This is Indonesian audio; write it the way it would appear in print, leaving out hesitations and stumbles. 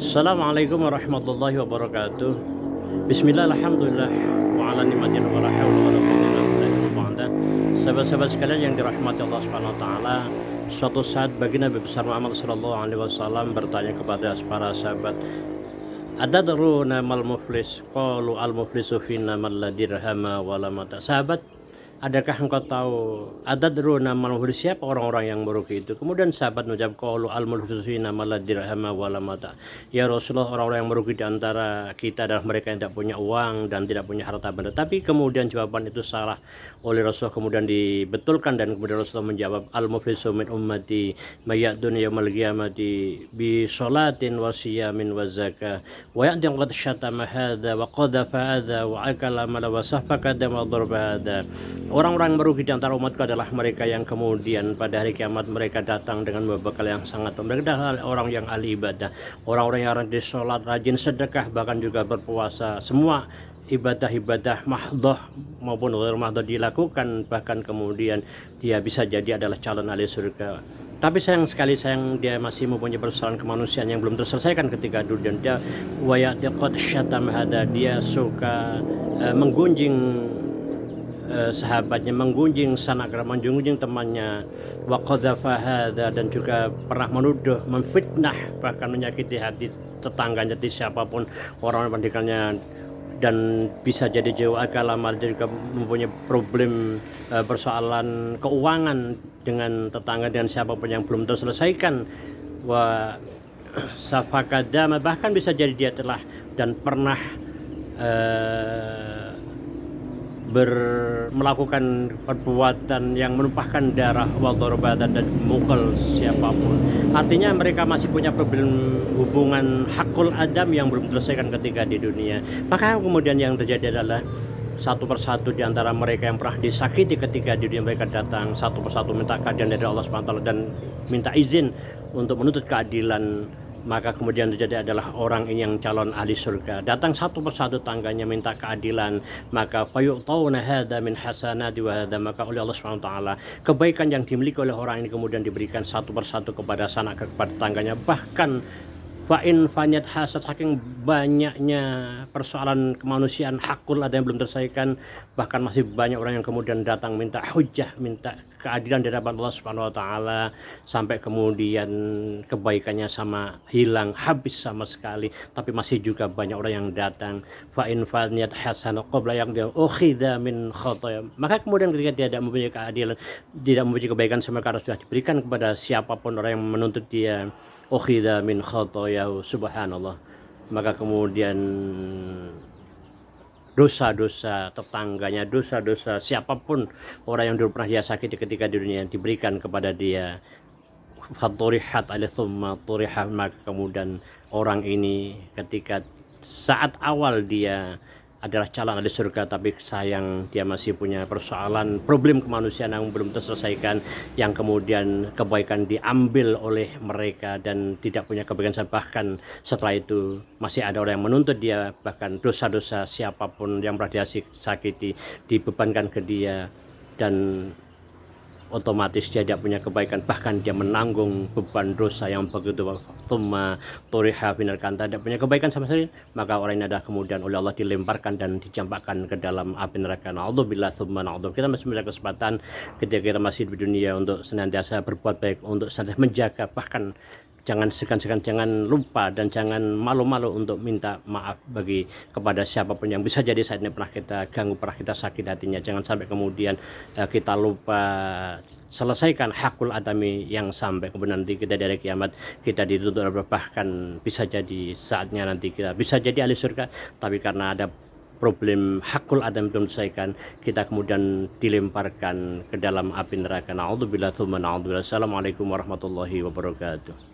Assalamualaikum warahmatullahi wabarakatuh. Bismillah, alhamdulillah, wa ala ni'matin wa la hawla wa la quwwata illa billah. Sahabat-sahabat sekalian yang dirahmati Allah Subhanahu wa taala, suatu saat baginda Nabi besar Muhammad sallallahu alaihi wasallam bertanya kepada para sahabat, "Atadruna mal muflis?" Qalu al muflisu fina man la dirhama wa la mata. Sahabat, adakah engkau tahu atadruna mal muflis, siapa orang-orang yang merugi itu? Kemudian sahabat menjawab, qalu al muflisu fina man la dirhama wa la mata. Ya Rasulullah, orang-orang yang merugi di antara kita adalah mereka yang tidak punya uang dan tidak punya harta benda. Tapi kemudian jawaban itu salah oleh Rasulullah, kemudian dibetulkan, dan kemudian Rasulullah menjawab, al muflisu min ummati mayyadun yaumal qiyamati bi sholatin wa siyamin wa zakah wa ya'ti qad syatama hadza wa qadhafa hadza wa akala mala wa safaka dam wa darba hadza. Orang-orang merugi di antara umatku adalah mereka yang kemudian pada hari kiamat mereka datang dengan bekal yang sangat. Mereka adalah orang yang ahli ibadah, orang-orang yang rajin sholat, rajin sedekah, bahkan juga berpuasa. Semua ibadah-ibadah mahdoh maupun ghair mahdoh dilakukan, bahkan kemudian dia bisa jadi adalah calon ahli surga. Tapi sayang sekali, dia masih mempunyai persoalan kemanusiaan yang belum terselesaikan ketika dulu, dan dia wayatiqad syatam hada, dia suka menggunjing sahabatnya, menggunjing sanak kerabat, menggunjing temannya, wa qadhafa hadza, dan juga pernah menuduh, memfitnah, bahkan menyakiti hati tetangganya, di siapapun orang pendidikannya, dan bisa jadi jiwa agama, juga mempunyai problem persoalan keuangan dengan tetangga, dengan siapapun yang belum terselesaikan. Wa safakadama, bahkan bisa jadi dia telah dan pernah melakukan perbuatan yang menumpahkan darah, wadorobatan, dan mukul siapapun. Artinya mereka masih punya problem hubungan hakul adam yang belum selesaikan ketika di dunia. Maka kemudian yang terjadi adalah satu persatu di antara mereka yang pernah disakiti ketika di dunia, mereka datang satu persatu minta keadilan dari Allah SWT dan minta izin untuk menuntut keadilan. Maka kemudian terjadi adalah orang ini yang calon ahli surga, datang satu persatu tangganya minta keadilan. Maka fayu'tawna hadza min hasanati wa hadza, maka oleh Allah SWT kebaikan yang dimiliki oleh orang ini kemudian diberikan satu persatu kepada sanak kepada tangganya. Bahkan fa'in fanyat hasad, saking banyaknya persoalan kemanusiaan hakul ada yang belum terselesaikan, bahkan masih banyak orang yang kemudian datang minta hujah, minta keadilan dari Allah Subhanahu wa taala, sampai kemudian kebaikannya sama hilang, habis sama sekali. Tapi masih juga banyak orang yang datang fa'in fanyat hasanah qabla yang dia ukhidha min khotoya, maka kemudian ketika dia tidak mempunyai keadilan, tidak mempunyai kebaikan sama karena sudah diberikan kepada siapapun orang yang menuntut dia, ukhidha min khotoyahu, subhanallah, maka kemudian dosa-dosa tetangganya, dosa-dosa siapapun orang yang dulu pernah dia sakiti ketika di dunia diberikan kepada dia. Faturihat alaihi thumma turihat, maka kemudian orang ini ketika saat awal dia adalah calon ahli surga, tapi sayang dia masih punya persoalan problem kemanusiaan yang belum terselesaikan, yang kemudian kebaikan diambil oleh mereka dan tidak punya kebaikan. Bahkan setelah itu masih ada orang yang menuntut dia, bahkan dosa-dosa siapapun yang pernah dia sakiti dibebankan ke dia, dan otomatis dia tidak punya kebaikan, bahkan dia menanggung beban dosa yang begitu. Thumma turiha final kanta, tidak punya kebaikan sama sekali, maka orang ini adalah kemudian oleh Allah dilemparkan dan dicampakkan ke dalam api neraka. Na'udzubillah tsumma na'udzubillah. Kita masih punya kesempatan ketika kita masih di dunia untuk senantiasa berbuat baik, untuk senantiasa menjaga, bahkan jangan segan-segan, jangan lupa dan jangan malu-malu untuk minta maaf bagi kepada siapapun yang bisa jadi saat ini pernah kita ganggu, pernah kita sakit hatinya. Jangan sampai kemudian kita lupa selesaikan hakul adami yang sampai kemudian nanti kita dari kiamat kita dituntut, bahkan bisa jadi saatnya nanti kita bisa jadi ahli surga, tapi karena ada problem hakul adam belum diselesaikan, kita kemudian dilemparkan ke dalam api neraka. Na'udzubillah tsumma na'udzubillah. Assalamualaikum warahmatullahi wabarakatuh.